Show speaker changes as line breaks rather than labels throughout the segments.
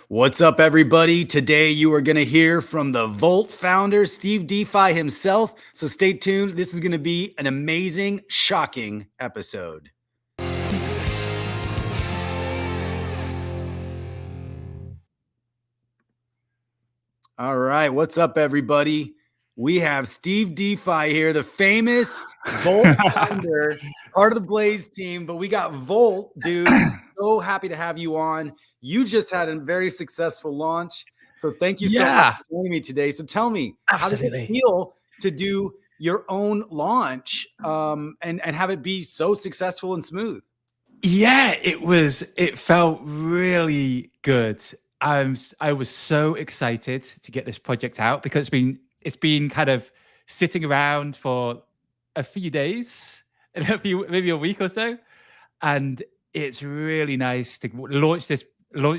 What's up, everybody? Today you are going to hear from the Volt founder, Steve Defi himself. So stay tuned. This is going to be an amazing, shocking episode. All right. What's up, everybody? We have Steve Defi here, the famous Volt founder, part of the Blaze team. But we got Volt, dude. So happy to have you on. You just had a very successful launch. So thank you so much for joining me today. So tell me, how does it feel to do your own launch and have it be so successful and smooth?
Yeah, it felt really good. I was so excited to get this project out because it's been kind of sitting around for a few days, maybe a week or so, and it's really nice to launch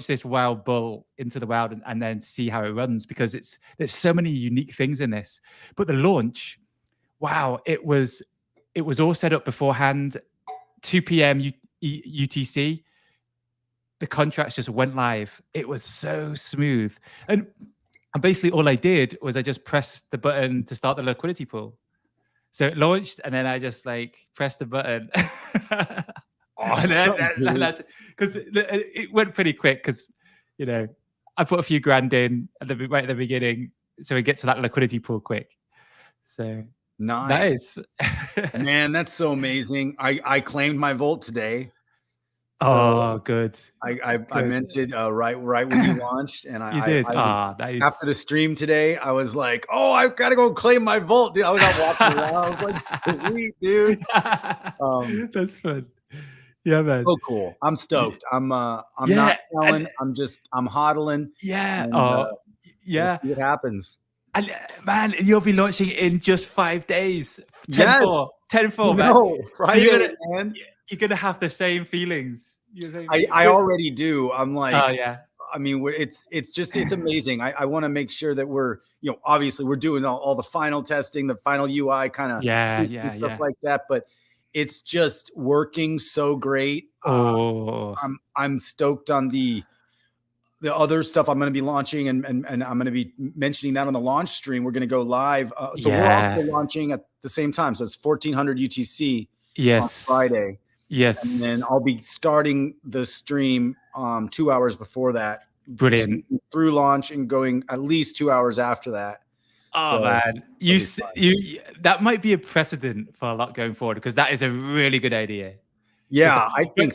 this wild bull into the wild and then see how it runs, because there's so many unique things in this. But the launch, wow, it was all set up beforehand. 2 p.m. UTC, the contracts just went live. It was so smooth. And basically all I did was I just pressed the button to start the liquidity pool. So it launched and then I just pressed the button.
Awesome.
Because it went pretty quick, because, I put a few grand in right at the beginning, so we get to that liquidity pool quick. So
nice. Man, that's so amazing. I claimed my Volt today.
So good.
I minted right when you launched, and
you did.
Nice. After the stream today, I was like, "Oh, I've got to go claim my Volt, dude." I was out walking around. I was like, "Sweet, dude."
That's fun. Yeah, man.
Oh, cool. I'm stoked. I'm not selling. I'm hodling.
Yeah.
And,
yeah.
We'll see what happens.
And man, you'll be launching in just 5 days. 10-4, 10-4, man.
No, Friday,
man. You're gonna have the same feelings.
I already do. I'm like,
oh yeah.
I mean, it's amazing. I want to make sure that we're, obviously we're doing all the final testing, the final UI kind of and stuff like that. But it's just working so great. I'm stoked on the other stuff I'm going to be launching, and I'm going to be mentioning that on the launch stream. We're going to go live. So we're also launching at the same time. So it's 1400 UTC on Friday.
Yes.
And then I'll be starting the stream 2 hours before that.
Brilliant.
Through launch and going at least 2 hours after that.
Oh, so, man. You that might be a precedent for a lot going forward, because that is a really good idea.
Yeah, I think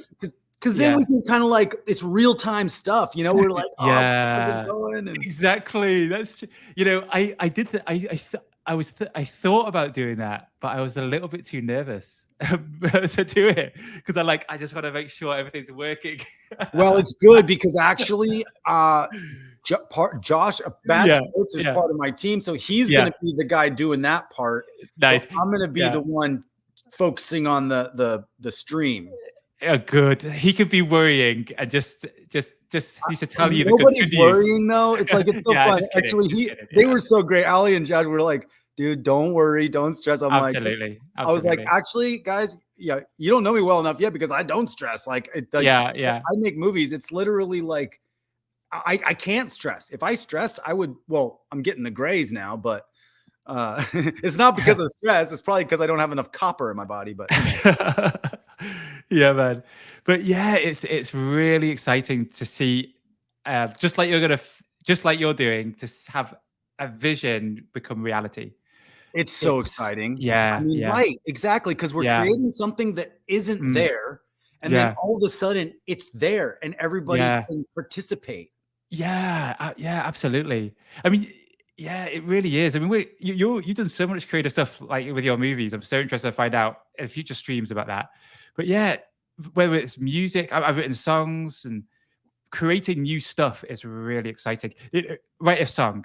because then we can kind of it's real time stuff, we're like, oh, how's it going? And
exactly. That's true. I thought about doing that, but I was a little bit too nervous to do it, because I just want to make sure everything's working.
Well, it's good because actually Josh Bad Sports is part of my team, so he's going to be the guy doing that part.
Nice.
So I'm going to be the one focusing on the stream.
Good. He could be worrying and just needs to tell you
nobody's
the good
worrying though. It's it's so fun. Actually, they were so great. Ali and Josh were like, dude, don't worry, don't stress. I'm
Absolutely.
I was like, actually, guys, you don't know me well enough yet, because I don't stress. I make movies. It's literally I can't stress. If I stressed, I would. Well, I'm getting the grays now, but it's not because of stress. It's probably because I don't have enough copper in my body. But
yeah, man. But yeah, it's really exciting to see, just like you're doing, to have a vision become reality.
It's so exciting.
Yeah.
I mean, right. Exactly. Because we're creating something that isn't there. And then all of a sudden it's there and everybody can participate.
Yeah. Yeah, absolutely. I mean, yeah, it really is. I mean, you've done so much creative stuff with your movies. I'm so interested to find out in future streams about that. But yeah, whether it's music, I've written songs, and creating new stuff is really exciting. I write a song,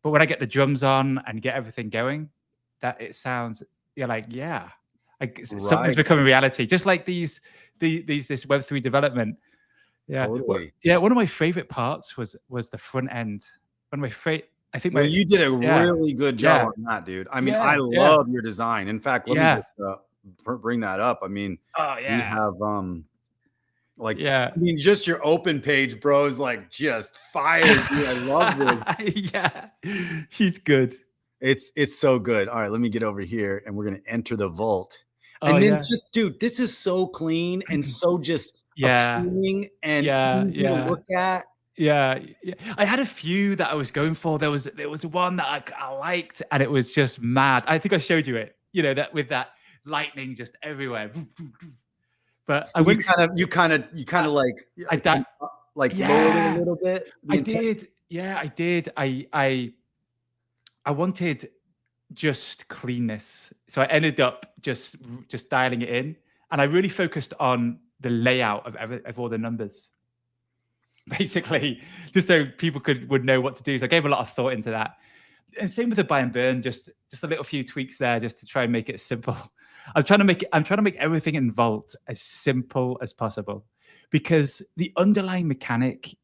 but when I get the drums on and get everything going, that it sounds, something's becoming reality. Just like this Web3 development. Yeah,
totally.
Yeah, one of my favorite parts was the front end. One of my favorite. I think
you did a really good job on that, dude. I mean, I love your design. In fact, let me just bring that up. I mean, we have Like,
yeah.
I mean, just your open page, bro, is like just fire. Dude, I love this.
Yeah, she's good.
It's so good. All right, let me get over here and we're gonna enter the vault.
Oh
And then
yeah.
just, dude, this is so clean and so just
Yeah.
appealing and
Yeah.
easy to
Yeah.
look at.
Yeah, yeah. I had a few that I was going for. There was one that I liked, and it was just mad. I think I showed you it. You know, that with that lightning just everywhere. But
So
I went.
you kind of like lowered it a little bit.
I did. Yeah, I did. I wanted just cleanness, so I ended up just dialing it in, and I really focused on the layout of all the numbers. Basically, just so people would know what to do. So I gave a lot of thought into that. And same with the buy and burn, just a little few tweaks there, just to try and make it simple. I'm trying to make everything in Vault as simple as possible, because the underlying mechanic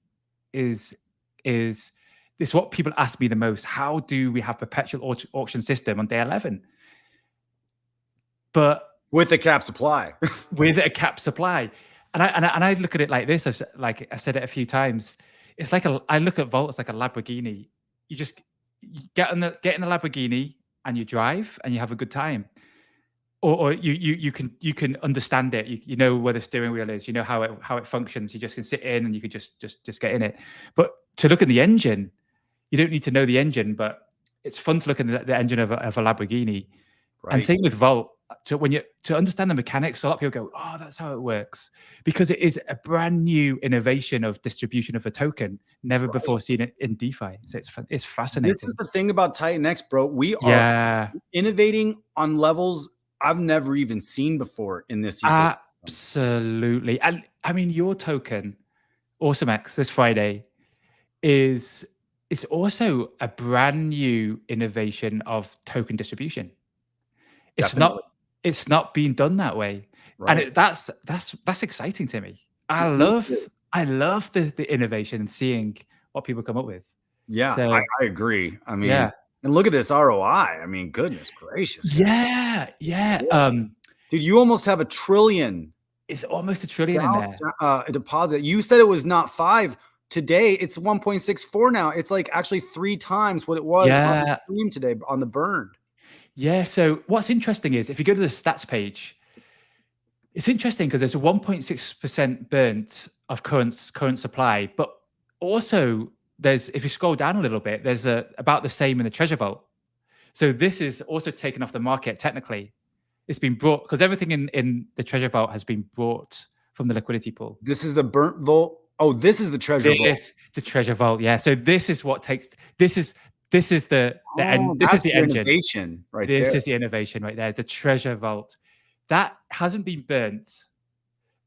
is this what people ask me the most. How do we have perpetual auction system on day 11? But
with a cap supply.
With a cap supply. And I look at it like this. Like I said it a few times. It's like I look at Vault as like a Lamborghini. You just get in the Lamborghini and you drive and you have a good time. Or you can understand it. You know where the steering wheel is. You know how it functions. You just can sit in and you can just get in it. But to look at the engine, you don't need to know the engine. But it's fun to look at the engine of a Lamborghini. Right. And same with Vault. To understand the mechanics, a lot of people go, "Oh, that's how it works," because it is a brand new innovation of distribution of a token, never before seen it in DeFi. So it's fascinating.
This is the thing about TitanX, bro. We are innovating on levels I've never even seen before in this ecosystem.
Absolutely. And I mean, your token, AwesomeX, this Friday, is also a brand new innovation of token distribution. It's not being done that way. Right. And that's exciting to me. I love the innovation and seeing what people come up with.
Yeah, so, I agree. I mean, and look at this ROI. I mean, goodness gracious.
Guys. Yeah.
Dude, you almost have $1 trillion.
It's almost $1 trillion in there.
A deposit. You said it was not 5. Today, it's 1.64 now. It's like actually 3 times what it was on the stream today on the burn.
Yeah. So what's interesting is if you go to the stats page, it's interesting because there's a 1.6% burnt of current supply, but also if you scroll down a little bit, there's about the same in the treasure vault. So this is also taken off the market. Technically, it's been brought because everything in the treasure vault has been brought from the liquidity pool.
This is the burnt vault. Oh, this is the treasure vault.
The treasure vault. Yeah. So this is what takes. This is the end. This is the engine.
Innovation right
there. This
is
the innovation right there. The treasure vault that hasn't been burnt.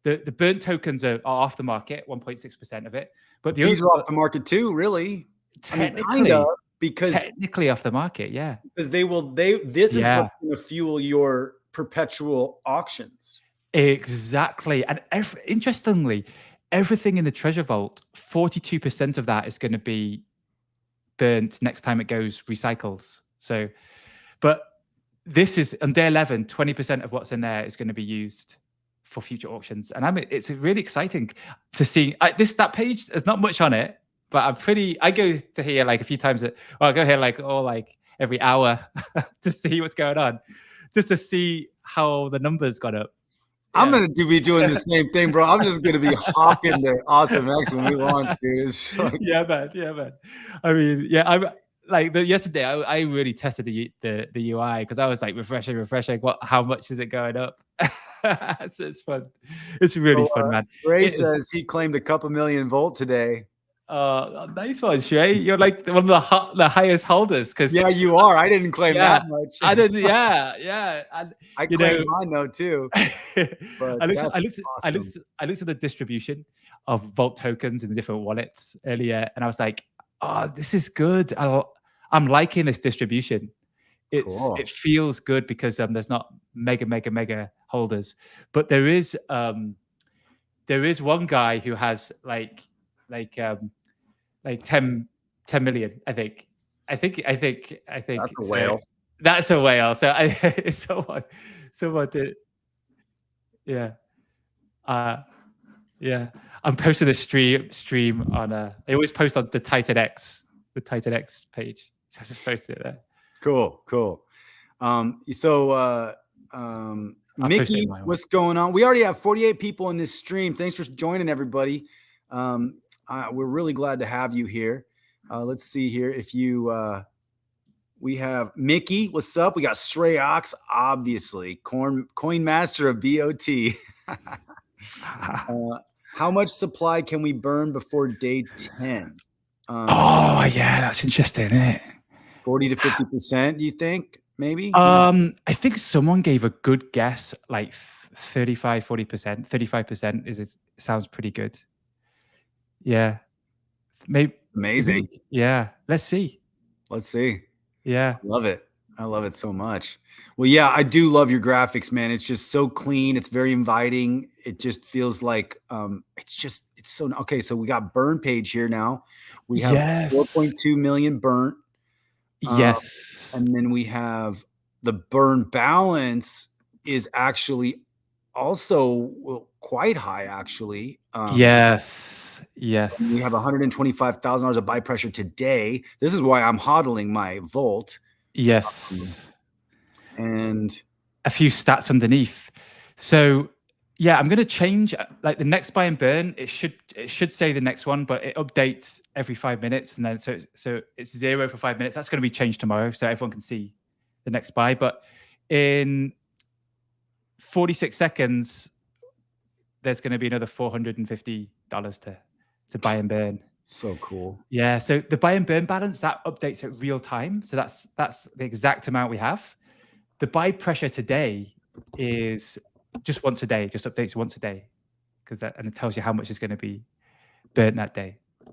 The burnt tokens are off the market, 1.6% of it. But
these are off the market too, really.
Technically,
because
technically off the market, yeah.
Because this is what's going to fuel your perpetual auctions.
Exactly. And interestingly, everything in the treasure vault, 42% of that is going to be burnt next time it goes recycles. So, but this is on day 11, 20% of what's in there is going to be used for future auctions. And it's really exciting to see that page. There's not much on it, but I go to here like a few times. I go here like every hour to see what's going on, just to see how the numbers got up.
Yeah. I'm going to be doing the same thing, bro. I'm just going to be hopping the AwesomeX when we launch, dude.
Yeah, man. I mean, yeah, yesterday I really tested the UI because I was like refreshing. How much is it going up? So it's fun. It's really fun, man.
Ray says he claimed a couple million volt today.
Nice one, Shay. You're like one of the highest holders. Because
yeah, you are. I didn't claim that much.
I didn't. Yeah.
I claimed mine though too.
But I looked at the distribution of Vault tokens in the different wallets earlier, and I was like, "Oh, this is good. I'm liking this distribution. It feels good because there's not mega holders, but there is one guy who has like 10 million. I think
that's a whale.
That's a whale. So someone did, yeah. Yeah. I'm posting a stream on I always post on the TitanX page. So I just posted it there.
Cool. Mickey, what's going on? We already have 48 people in this stream. Thanks for joining, everybody. We're really glad to have you here. Let's see here. If you, we have Mickey. What's up? We got Stray Ox, obviously, coin master of BOT. How much supply can we burn before day 10?
Oh yeah, that's interesting, isn't it?
40 to 50%, do you think? Maybe?
I think someone gave a good guess, like 35, 40%. 35% sounds pretty good. Yeah. Maybe
amazing.
Yeah. Let's see.
Yeah. I love it so much. Well, yeah, I do love your graphics, man. It's just so clean. It's very inviting. It just feels like it's so okay. So we got burn page here now. We have 4.2 million burnt.
Yes.
And then we have the burn balance is actually also quite high, actually.
Yes.
We have $125,000 of buy pressure today. This is why I'm hodling my Volt.
Yes.
And
a few stats underneath. So yeah, I'm going to change like the next buy and burn. It should say the next one, but it updates every 5 minutes, and then so it's 0 for 5 minutes. That's going to be changed tomorrow, so everyone can see the next buy. But in 46 seconds, there's going to be another $450 to buy and burn.
So cool.
Yeah. So the buy and burn balance that updates at real time. So that's the exact amount we have. The buy pressure today is just once a day, just updates once a day, and it tells you how much is going to be burnt that day.
I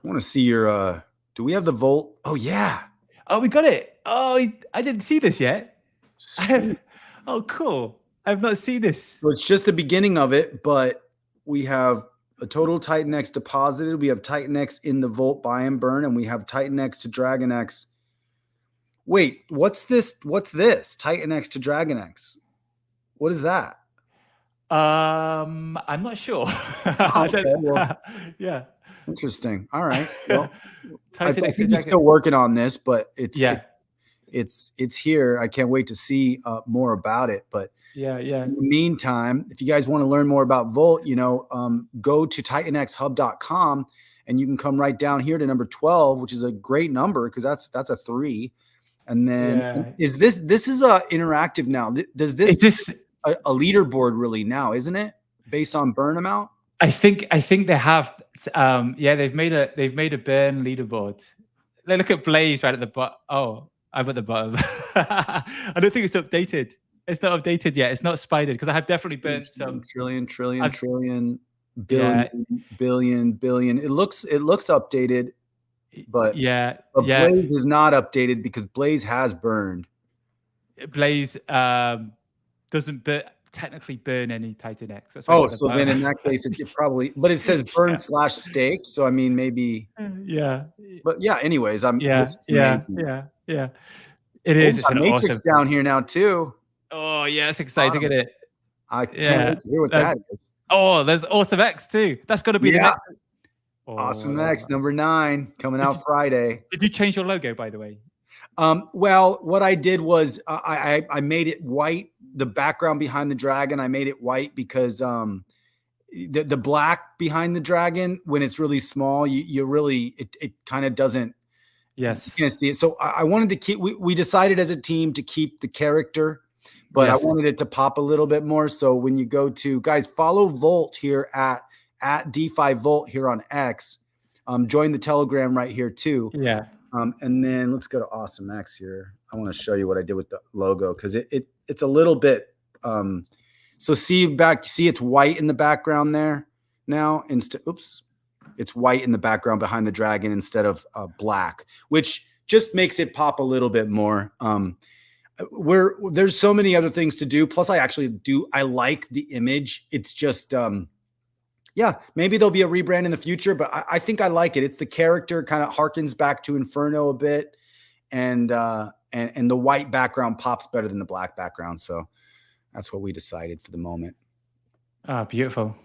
want to see your. Do we have the Volt? Oh yeah.
Oh, we got it. Oh, I didn't see this yet. Oh, cool. I've not seen this.
So it's just the beginning of it, but we have a total TitanX deposited. We have TitanX in the Volt buy and burn, and we have TitanX to DragonX. Wait, what's this? TitanX to DragonX. What is that?
I'm not sure. Yeah.
Interesting. All right. Well, I think he's still working on this, but it's here. I can't wait to see more about it. But
yeah.
In the meantime, if you guys want to learn more about Volt, go to TitanXHub.com and you can come right down here to number 12, which is a great number because that's a 3. And then is this is interactive now? Is this a leaderboard really now, isn't it? Based on burn amount?
I think they have. They've made a burn leaderboard. Look at Blaze right at the bottom. Oh, I'm at the bottom. I don't think it's updated. It's not updated yet. It's not spidered because I have definitely burnt some
trillion, billion. It looks updated. But Blaze is not updated because Blaze has burned.
Blaze doesn't technically burn any TitanX.
That's so then in that case it probably, but it says burn /stake. So I mean maybe.
Yeah.
But yeah. Anyways, this is amazing.
Yeah. It is. It's an
Matrix
awesome
down here now too.
Oh yeah, it's exciting, isn't it?
I can't wait to hear what that is.
Oh, there's Awesome X too. That's got to be the next.
Awesome X number 9 coming out Friday.
Did you change your logo, by the way?
Well, what I did was I made it white. The background behind the dragon, I made it white because the black behind the dragon, when it's really small, you really it kind of doesn't.
Yes,
you can't see it. So I wanted to keep. We decided as a team to keep the character, but I wanted it to pop a little bit more. So when you go to guys, follow Volt here at DeFi Volt here on X. Join the Telegram right here too.
Yeah.
And then let's go to Awesome X here. I want to show you what I did with the logo because it's a little bit. So see it's white in the background there now. It's white in the background behind the dragon instead of black, which just makes it pop a little bit more. There's so many other things to do. Plus, I like the image. It's just maybe there'll be a rebrand in the future, but I think I like it. It's the character kind of harkens back to Inferno a bit, and the white background pops better than the black background. So that's what we decided for the moment.
Ah, beautiful.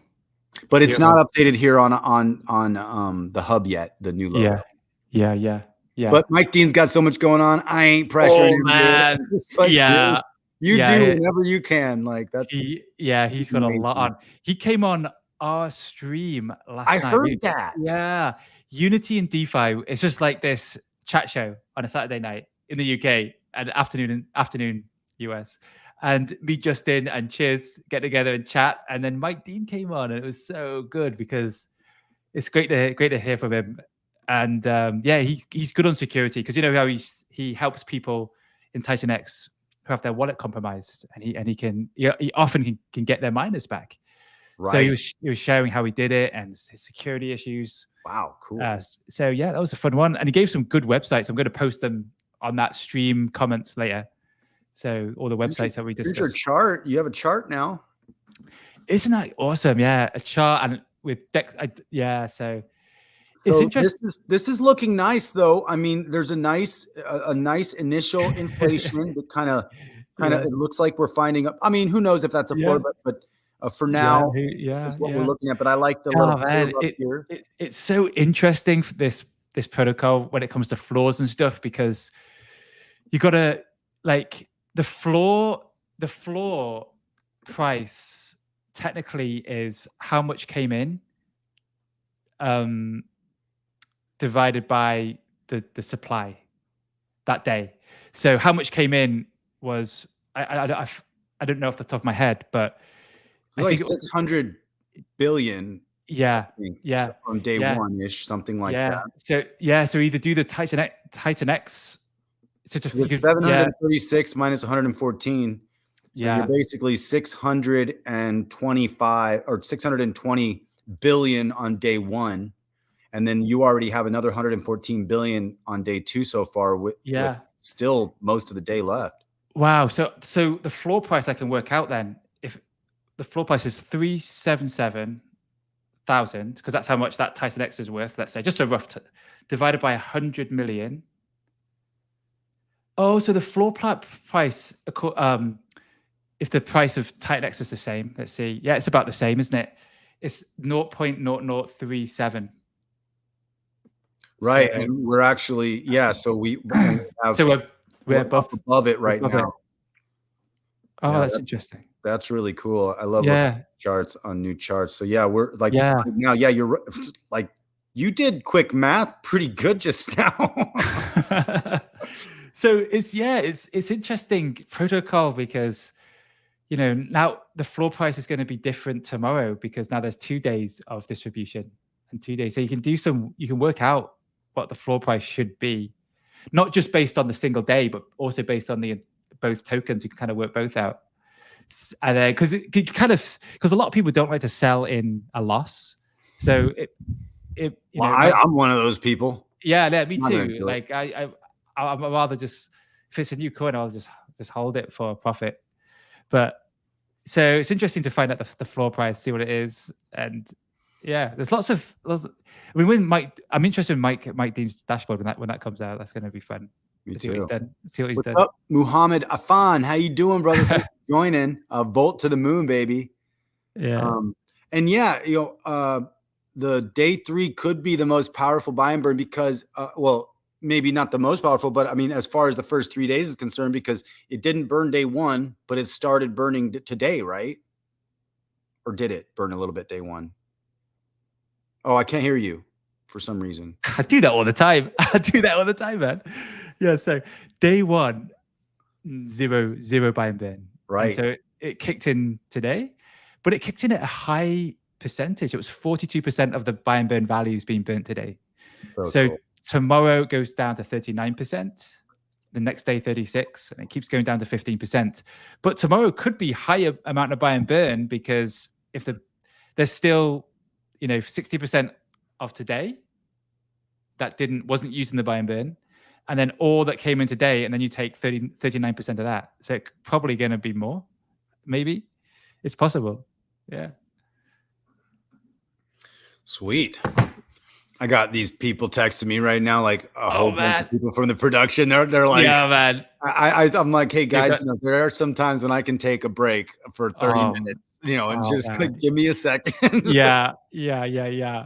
But it's not updated here on the hub yet, the new logo.
Yeah.
But Mike Dean's got so much going on. I ain't pressuring him.
Man.
It's like, dude, you do whenever you can. Like
he's got a lot on. He came on our stream last night.
I heard that.
Yeah. Unity and DeFi. It's just like this chat show on a Saturday night in the UK and afternoon US. And me, Justin, and Cheers get together and chat. And then Mike Dean came on, and it was so good because it's great to hear from him. And he's good on security because you know how he helps people in TitanX who have their wallet compromised, and he often can get their miners back. Right. So he was sharing how he did it and his security issues.
Wow, cool.
So yeah, that was a fun one, and he gave some good websites. I'm going to post them on that stream comments later. So all the websites that we discussed.
Here's your chart. You have a chart now.
Isn't that awesome? Yeah, a chart and with Dex. So it's interesting.
This is looking nice, though. I mean, there's a nice initial inflation that kind of it looks like we're finding. I mean, who knows if that's a floor, but for now, that's what we're looking at. But I like the little up here.
It's so interesting for this protocol when it comes to floors and stuff because you got to like. The floor price technically is how much came in divided by the supply that day. So how much came in was I don't know off the top of my head, but
I think 600 billion.
Yeah.
On day one-ish, something like that.
So either do the TitanX. So
it's 736 minus 114. So you're basically 625 or 620 billion on day one. And then you already have another 114 billion on day two so far with still most of the day left.
Wow. So the floor price I can work out then, if the floor price is 377,000, because that's how much that TitanX is worth, let's say, just a rough divided by 100 million. Oh, so the floor price, if the price of TitanX is the same, let's see. Yeah, it's about the same, isn't it? It's 0.0037.
Right, so, and we're actually, so we have,
so we're
above it right now.
Oh, that's interesting.
That's really cool. I love looking at charts on new charts. So we're like now, you're like, you did quick math pretty good just now.
So it's interesting protocol because now the floor price is going to be different tomorrow because now there's 2 days of distribution and 2 days. So you can work out what the floor price should be, not just based on the single day, but also based on both tokens. You can kind of work both out. And then because a lot of people don't like to sell in a loss. So
I'm one of those people.
Yeah, me too. Like I'd rather just, if it's a new coin, I'll just hold it for a profit. But so it's interesting to find out the floor price, see what it is, and there's lots of. I mean, I'm interested in Mike Dean's dashboard when that comes out. That's going to be fun.
Me too.
See what he's done. See what he's done.
Up, Muhammad Afan? How you doing, brother? Thanks for joining. Volt to the moon, baby.
Yeah.
And the day three could be the most powerful buy and burn because, maybe not the most powerful, but I mean, as far as the first 3 days is concerned, because it didn't burn day one, but it started burning today, right? Or did it burn a little bit day one? Oh, I can't hear you for some reason.
I do that all the time. Man. Yeah. So day one, zero buy and burn.
Right.
And so it kicked in today, but it kicked in at a high percentage. It was 42% of the buy and burn values being burnt today. So cool. Tomorrow it goes down to 39%. The next day, 36%, and it keeps going down to 15%. But tomorrow could be higher amount of buy and burn because if there's still, 60% of today that wasn't using the buy and burn, and then all that came in today, and then you take 39% of that. So it's probably going to be more. Maybe it's possible. Yeah.
Sweet. I got these people texting me right now, like a whole bunch of
man.
people from the production. They're like,
Yeah, man.
I'm like, hey guys, there are some times when I can take a break for 30 minutes, and just give me a second.
Yeah.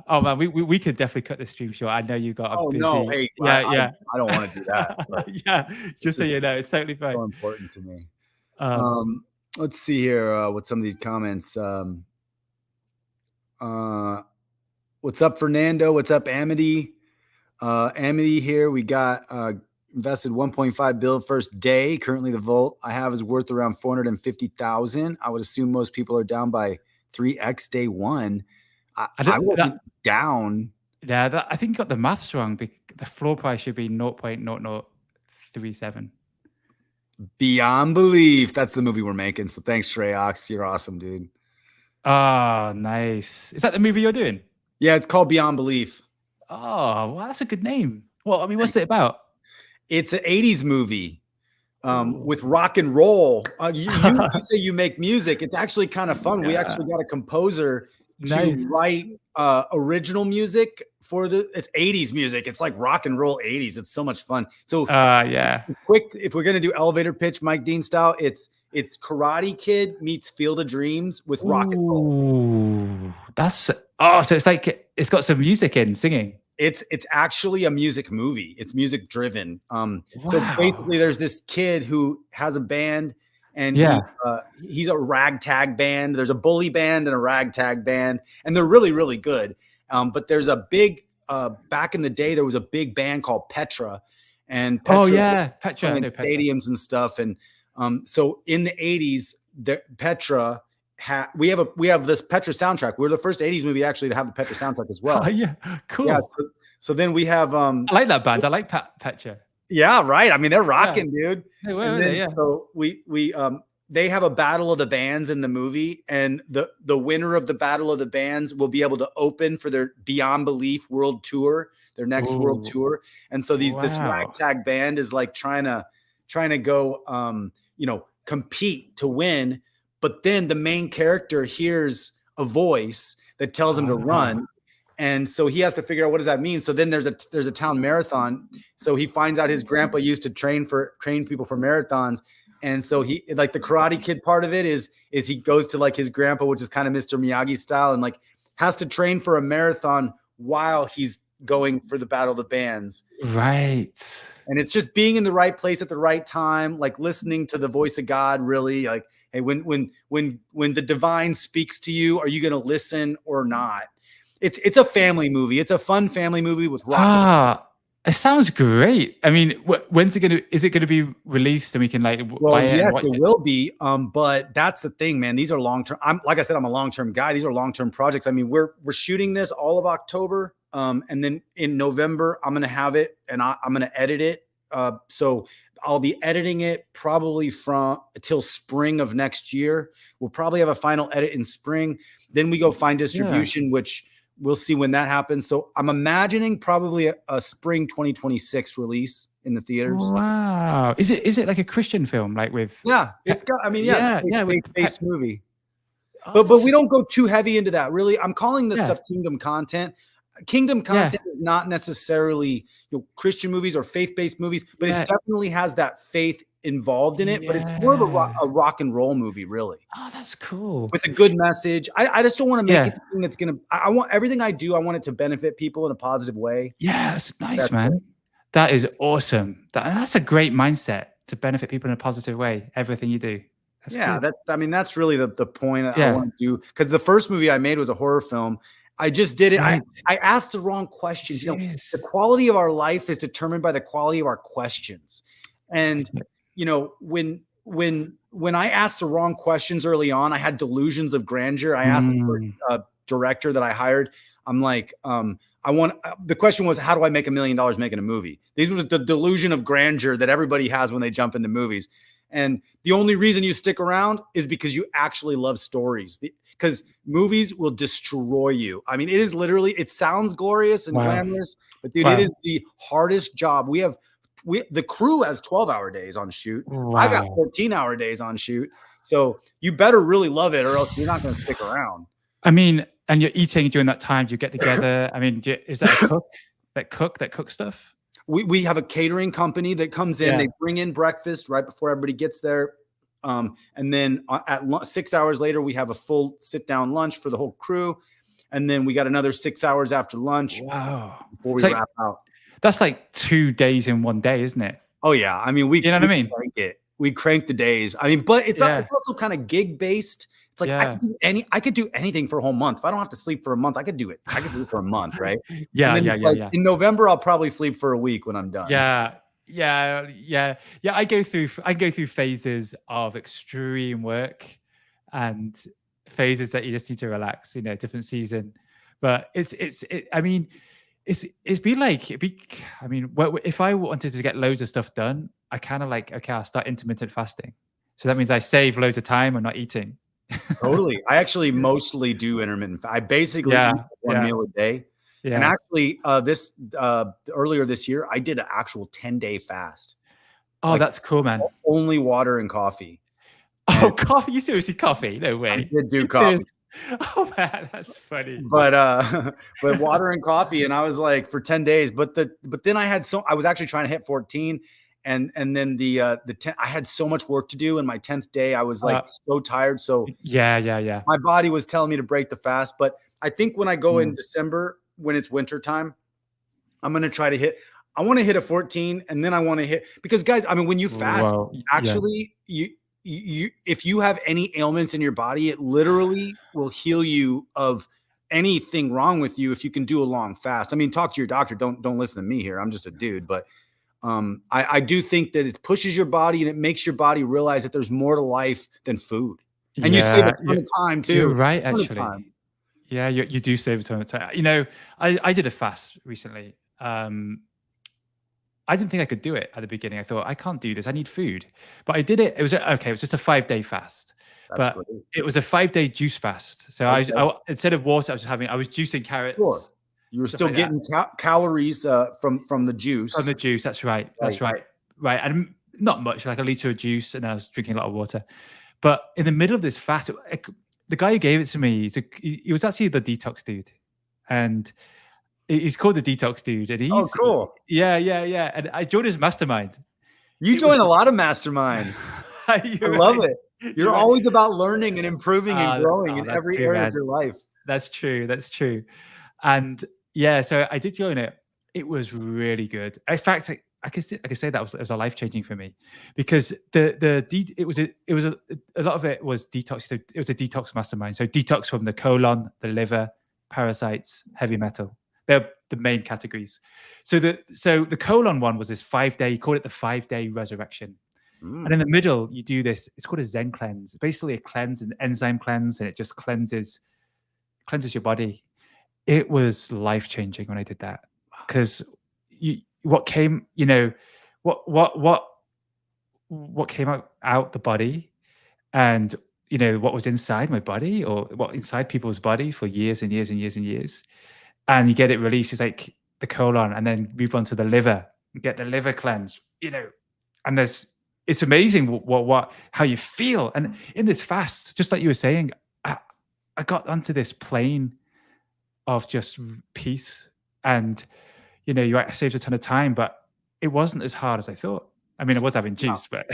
Oh man, we could definitely cut the stream short. I know you got a busy.
No, hey, I don't want to do that. But
yeah, just so you know, it's totally fine.
So important to me. Let's see here what some of these comments. What's up, Fernando? What's up, Amity? Amity here. We got invested 1.5 bill first day. Currently, the vault I have is worth around 450,000. I would assume most people are down by 3x day one. I will be down.
Yeah, I think you got the maths wrong. The floor price should be 0.0037.
Beyond belief. That's the movie we're making. So thanks, Shreyox. You're awesome, dude.
Oh, nice. Is that the movie you're doing?
Yeah, it's called Beyond Belief.
Oh, well, that's a good name. Well, I mean, what's it about?
It's an 80s movie with rock and roll. You say you make music. It's actually kind of fun. Yeah. We actually got a composer to write original music for it's 80s music. It's like rock and roll 80s. It's so much fun. So
yeah.
Quick, if we're going to do elevator pitch, Mike Dean style, it's Karate Kid meets Field of Dreams with rock and roll.
So it's like it's got some music in singing.
It's actually a music movie. It's music driven. So basically there's this kid who has a band and he's a ragtag band. There's a bully band and a ragtag band, and they're really, really good. But there's a big back in the day, there was a big band called Petra, and Petra playing stadiums and stuff. And so in the 80s, Petra we have this Petra soundtrack. We're the first 80s movie actually to have the Petra soundtrack as well.
Oh yeah, cool.
Yeah, so then we have
I like that band. I like Petra.
Yeah, right. I mean, they're rocking, dude.
Hey,
so we they have a battle of the bands in the movie, and the winner of the battle of the bands will be able to open for their Beyond Belief world tour, their next world tour. And so this ragtag band is like trying to go compete to win. But then the main character hears a voice that tells him to run. And so he has to figure out what does that mean. So then there's a town marathon. So he finds out his grandpa used to train people for marathons. And so he, like, the Karate Kid part of it is he goes to like his grandpa, which is kind of Mr. Miyagi style, and like has to train for a marathon while he's going for the battle of the bands.
Right.
And it's just being in the right place at the right time, like listening to the voice of God, really. Like, hey, when the divine speaks to you, are you going to listen or not? It's a family movie. It's a fun family movie with rock.
It sounds great. I mean, when's it going to? Is it going to be released and we can like?
Well, yes, it will be. But that's the thing, man. These are long term. Like I said, I'm a long term guy. These are long term projects. I mean, we're shooting this all of October, and then in November I'm going to have it, and I'm going to edit it. So I'll be editing it probably till spring of next year. We'll probably have a final edit in spring. Then we go find distribution, which we'll see when that happens. So I'm imagining probably a spring 2026 release in the theaters.
Wow. Is it like a Christian film? Like with
it's got, I mean, it's a faith-based movie. But we don't go too heavy into that. Really, I'm calling this stuff kingdom content. Kingdom content is not necessarily Christian movies or faith-based movies, but it definitely has that faith involved in it. But it's more of a rock and roll movie, really.
Oh, that's cool.
With a good message. I just don't want to make it something that's gonna. I want everything I do. I want it to benefit people in a positive way.
Yeah, that's nice, man. That is awesome. That's a great mindset, to benefit people in a positive way. Everything you do. That's cool.
That's really the point I want to do. Because the first movie I made was a horror film. I just did it. Right. I asked the wrong questions. The quality of our life is determined by the quality of our questions. And when I asked the wrong questions early on, I had delusions of grandeur. I asked the director that I hired. I'm like, the question was, how do I make $1 million making a movie? This was the delusion of grandeur that everybody has when they jump into movies. And the only reason you stick around is because you actually love stories. Because movies will destroy you. I mean, it is literally, it sounds glorious and glamorous, but dude, it is the hardest job. The crew has 12-hour days on shoot. I got 14-hour days on shoot. So you better really love it, or else you're not going to stick around.
I mean, And you're eating during that time. Do you get together? I mean, is that a cook that cooks stuff?
We have a catering company that comes in. They bring in breakfast right before everybody gets there. And then at 6 hours later, we have a full sit down lunch for the whole crew. And then we got another 6 hours after lunch.
Wow.
Before we wrap out.
That's like 2 days in one day, isn't it?
Oh yeah. I mean,
you know what I mean?
We crank the days. I mean, but it's also kind of gig based. It's like I could do anything for a whole month. If I don't have to sleep for a month, I could do it. I could do it for a month, right?
Yeah.
In November, I'll probably sleep for a week when I'm done.
Yeah. I go through phases of extreme work and phases that you just need to relax. You know, different season. But I mean, if I wanted to get loads of stuff done, I kind of like, okay, I'll start intermittent fasting. So that means I save loads of time and not eating.
Totally. I actually mostly do intermittent. I basically eat one meal a day. Yeah. And actually earlier this year, I did an actual 10-day fast.
Oh, that's cool, man.
Only water and coffee.
Oh, coffee? You seriously coffee? No way.
I did do coffee.
Oh man, that's funny.
But water and coffee, and I was like for 10 days. But then I was actually trying to hit 14. And then the 10, I had so much work to do. And my 10th day, I was like so tired. So
yeah.
My body was telling me to break the fast. But I think when I go in December, when it's winter time, I'm going to try to hit. I want to hit a 14, and then I want to hit, because guys, I mean, when you fast, actually, you if you have any ailments in your body, it literally will heal you of anything wrong with you if you can do a long fast. I mean, talk to your doctor. Don't listen to me here. I'm just a dude, but I do think that it pushes your body and it makes your body realize that there's more to life than food. And you save a ton of time too.
You're right, actually. Yeah, you do save a ton of time. You know, I did a fast recently. I didn't think I could do it at the beginning. I thought, I can't do this. I need food. But I did it. It was just a 5-day fast. But it was a 5-day juice fast. So I instead of water, I was juicing carrots.
Sure. You were still getting calories from the juice.
From the juice, that's right. That's right. Right. And not much, like a liter of juice, and I was drinking a lot of water. But in the middle of this fast, the guy who gave it to me, he was actually the detox dude. And he's called the detox dude. And he's
cool.
Yeah. And I joined his mastermind.
You join a lot of masterminds. I love it. You're always about learning and improving and growing in every area of your life.
That's true. And yeah, so I did join it. It was really good. In fact, I can say that it was a life changing for me, because it was a lot of it was detox. So it was a detox mastermind. So detox from the colon, the liver, parasites, heavy metal. They're the main categories. So the colon one was this 5-day. You call it the 5-day resurrection. And in the middle, you do this. It's called a Zen cleanse. Basically, a cleanse, an enzyme cleanse, and it just cleanses your body. It was life changing when I did that, because what came out the body, and what was inside my body, or what inside people's body for years and years and years and years, and you get it released. It's like the colon, and then move on to the liver, get the liver cleanse. And it's amazing how you feel. And in this fast, just like you were saying, I got onto this plane of just peace, and you saved a ton of time, but it wasn't as hard as I thought. I mean, I was having juice, but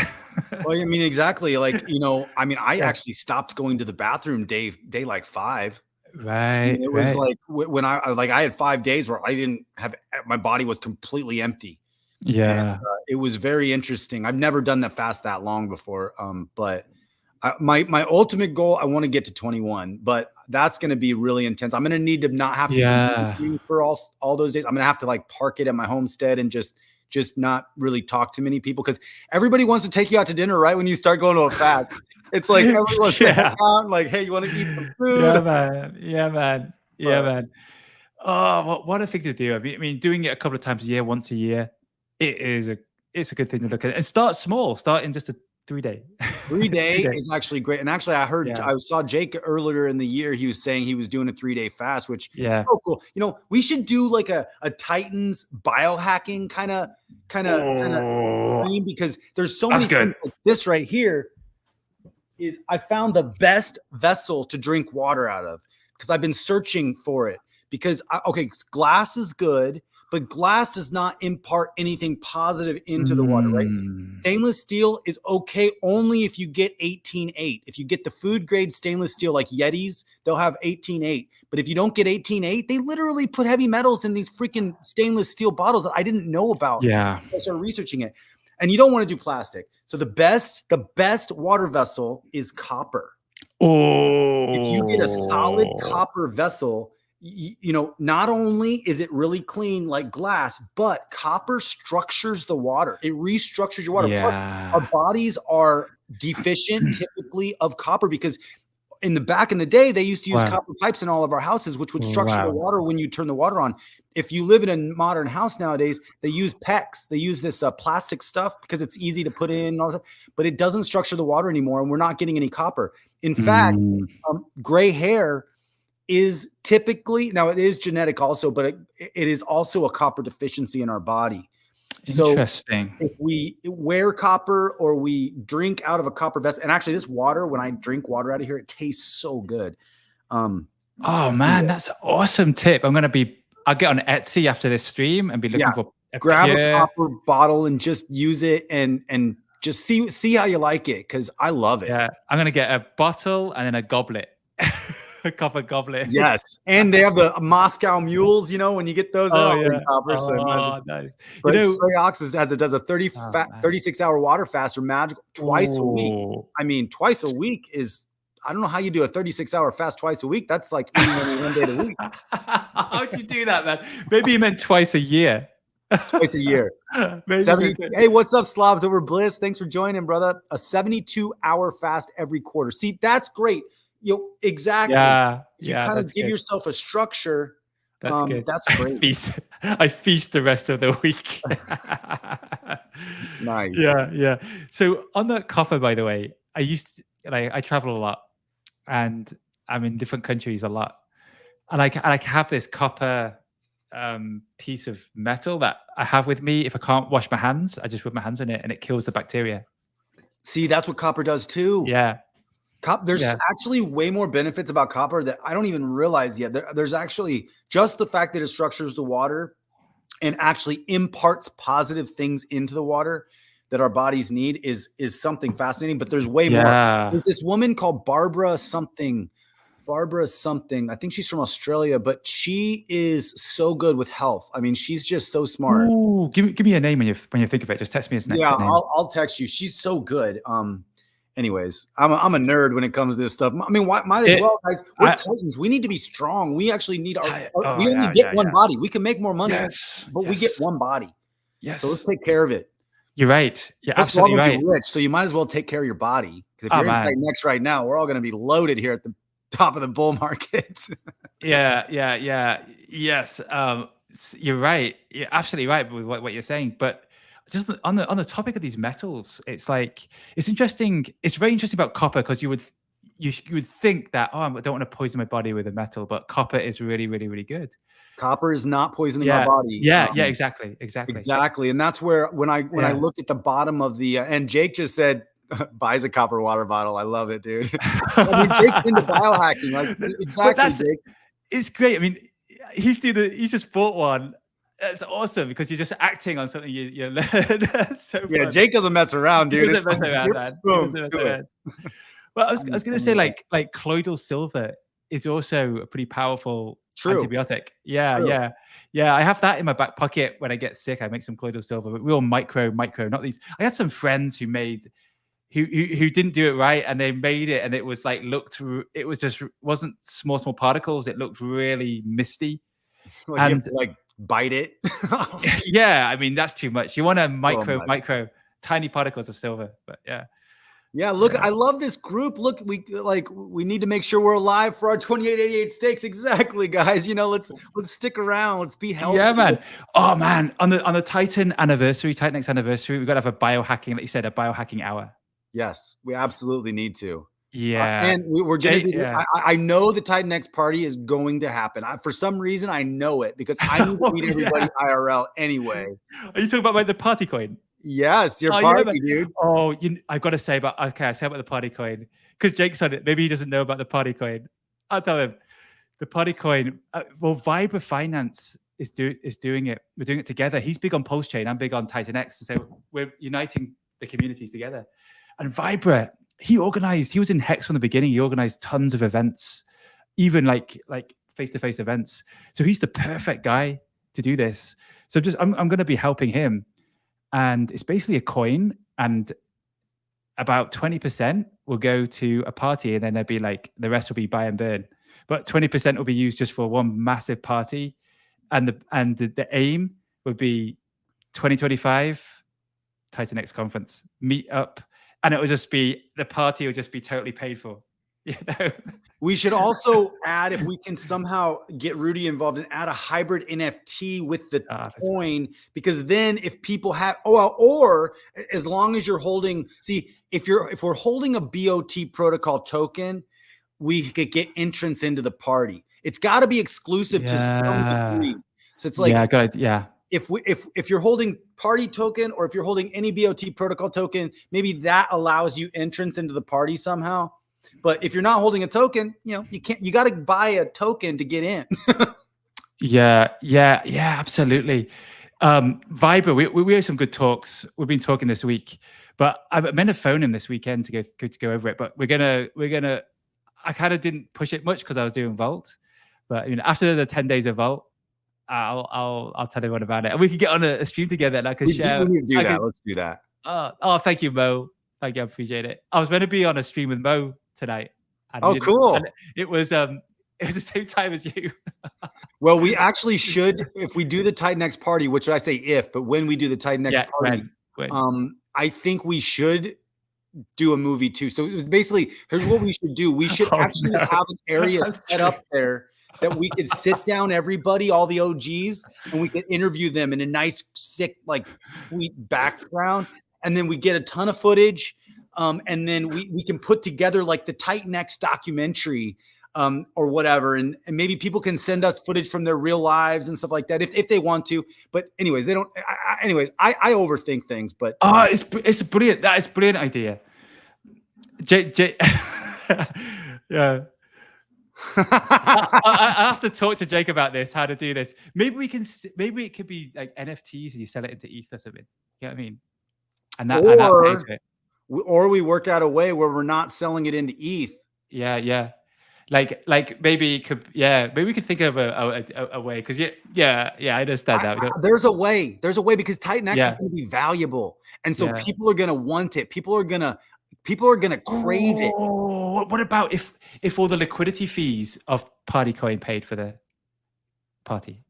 well, I mean, exactly. Like, I actually stopped going to the bathroom day like 5.
Right.
It was like when I had 5 days where I didn't have, my body was completely empty.
Yeah.
And, it was very interesting. I've never done that fast that long before. But my ultimate goal, I want to get to 21, but that's going to be really intense. I'm going to need to not have to do anything for all those days. I'm going to have to like park it at my homestead and just not really talk to many people, because everybody wants to take you out to dinner right when you start going to a fast. It's like everyone's like, hey, you want to eat some food?
Yeah, man. Oh, what a thing to do. I mean, doing it a couple of times a year, once a year, it's a good thing to look at. And start small. Start in just a 3-day.
3-day is actually great. And actually, I saw Jake earlier in the year. He was saying he was doing a 3-day fast, which is so cool. We should do like a Titans biohacking kind of stream, because there's so many things like this right here. I found the best vessel to drink water out of. because I've been searching for it. Because okay, glass is good, but glass does not impart anything positive into the water, right? Stainless steel is okay only if you get 18.8. If you get the food grade stainless steel like Yetis, they'll have 18.8. But if you don't get 18.8, they literally put heavy metals in these freaking stainless steel bottles that I didn't know about.
Yeah.
I started researching it. And you don't want to do plastic. So the best water vessel is copper.
Oh.
If you get a solid copper vessel, you know, not only is it really clean like glass, but copper structures the water. It restructures your water. Plus, our bodies are deficient typically of copper because in the day, they used to use copper pipes in all of our houses, which would structure the water when you turn the water on. If you live in a modern house nowadays, they use PEX. They use this plastic stuff because it's easy to put in and all that, but it doesn't structure the water anymore, and we're not getting any copper. In fact, gray hair is typically, now it is genetic also, but it is also a copper deficiency in our body. So
interesting.
If we wear copper or we drink out of a copper vessel, and actually this water, when I drink water out of here, it tastes so good.
Oh man, that's an awesome tip. I'll get on Etsy after this stream and be looking for
grab a copper bottle and just use it and just see how you like it, because I love it.
Yeah, I'm gonna get a bottle and then a goblet. A copper goblet.
Yes, and they have the Moscow mules. You know, when you get those, copper.
Nice.
But Soy Ox does a 36-hour water fast or magical twice a week. I mean, twice a week is. I don't know how you do a 36-hour fast twice a week. That's like eating only 1 day a week.
How'd you do that, man? Maybe you meant twice a year.
Twice a year. Hey, what's up, Slobs over Bliss? Thanks for joining, brother. A 72-hour fast every quarter. See, that's great. Exactly. You kind of give yourself a structure.
That's good.
That's great.
I feast the rest of the week.
Nice.
Yeah. So on the copper, by the way, I travel a lot, and I'm in different countries a lot, and I have this copper piece of metal that I have with me. If I can't wash my hands, I just rub my hands on it, and it kills the bacteria.
See, that's what copper does too.
Yeah.
There's actually way more benefits about copper that I don't even realize yet. There's actually just the fact that it structures the water and actually imparts positive things into the water that our bodies need is something fascinating. But there's way more. There's this woman called Barbara something. I think she's from Australia, but she is so good with health. I mean, she's just so smart.
Ooh, give me a name when you think of it. Just text me his name.
Yeah, I'll text you. She's so good. Anyways, I'm a nerd when it comes to this stuff. I mean, might as well, guys. We're Titans. We need to be strong. We actually need we only get one body. We can make more money, but we get one body.
Yes.
So let's take care of it.
You're right. You're absolutely right.
Rich, so you might as well take care of your body. Because if you're in TitanX right now, we're all going to be loaded here at the top of the bull market.
Yeah. Yes. You're right. You're absolutely right with what you're saying. But just on the topic of these metals, it's interesting. It's very interesting about copper, because you would think that, I don't want to poison my body with a metal, but copper is really, really, really good.
Copper is not poisoning our body.
Exactly.
And that's where when I looked at the bottom of the and Jake just said buys a copper water bottle. I love it, dude. I mean, Jake's into biohacking. Like, exactly, Jake.
It's great. I mean, he's just bought one. It's awesome, because you're just acting on something you learned. So fun.
Jake doesn't mess around, dude.
He doesn't mess around, man. Well, I was going to say, like colloidal silver is also a pretty powerful antibiotic. Yeah. I have that in my back pocket when I get sick. I make some colloidal silver, but real micro, not these. I had some friends who didn't do it right, and they made it, and it was wasn't small particles. It looked really misty.
Like, and you have to, like, bite it.
Yeah, I mean, that's too much. You want a micro tiny particles of silver. But
look, I love this group. Look, we need to make sure we're alive for our 2888 stakes. Exactly, guys. Let's stick around. Let's be healthy.
Yeah, man. Oh man, on the TitanX anniversary, we've got to have a biohacking, like you said, a biohacking hour.
Yes, we absolutely need to.
Yeah.
And we're going to be, I know the TitanX party is going to happen. For some reason, I know it, because I need to meet everybody IRL anyway.
Are you talking about the party coin?
Yes, your party, dude.
Oh, I've got to say I say about the party coin, because Jake's on it. Maybe he doesn't know about the party coin. I'll tell him. the party coin. Well, Vibra Finance is doing it. We're doing it together. He's big on Pulse Chain. I'm big on TitanX. So we're uniting the communities together. And Vibra, he was in Hex from the beginning. He organized tons of events, even like face-to-face events. So he's the perfect guy to do this. So I'm going to be helping him. And it's basically a coin, and about 20% will go to a party, and then there'll be like the rest will be buy and burn. But 20% will be used just for one massive party, and the aim would be 2025 TitanX conference meet up, and it would just be the party will just be totally paid for. You know.
We should also add, if we can somehow get Rudy involved, and add a hybrid NFT with the coin, because then if people have, or as long as you're holding, see, if we're holding a BOT protocol token, we could get entrance into the party. It's got to be exclusive to some degree. So it's like, if you're holding party token, or if you're holding any BOT protocol token, maybe that allows you entrance into the party somehow. But if you're not holding a token, you got to buy a token to get in.
Yeah, absolutely. Vibra, we have some good talks. We've been talking this week, but I meant to phone him this weekend to go over it. But we're gonna. I kind of didn't push it much because I was doing Vault, but after the 10 days of Vault, I'll tell everyone about it, and we can get on a stream together, and I can share.
We need to do that. Let's do that.
Oh, thank you, Mo. Thank you, I appreciate it. I was meant to be on a stream with Mo tonight.
Cool.
And it was the same time as you.
Well, we actually should, if we do the TitanX party, which I say but when we do the TitanX party, when? I think we should do a movie too. So basically, here's what we should do. We should have an area set up there that we could sit down everybody, all the OGs, and we could interview them in a nice, sick, sweet background. And then we get a ton of footage. And then we can put together like the TitanX documentary or whatever. And maybe people can send us footage from their real lives and stuff like that if they want to. But anyways, they don't. I overthink things. But
it's brilliant. That is a brilliant idea. Yeah. I have to talk to Jake about this, how to do this. Maybe it could be like NFTs and you sell it into ETH or something. You know what I mean? And that pays for it.
Or we work out a way where we're not selling it into ETH.
Yeah. Like maybe it could, maybe we could think of a way, because I understand that.
There's a way because TitanX is going to be valuable, and so people are going to want it. People are going to crave it.
What about if all the liquidity fees of Party Coin paid for the party?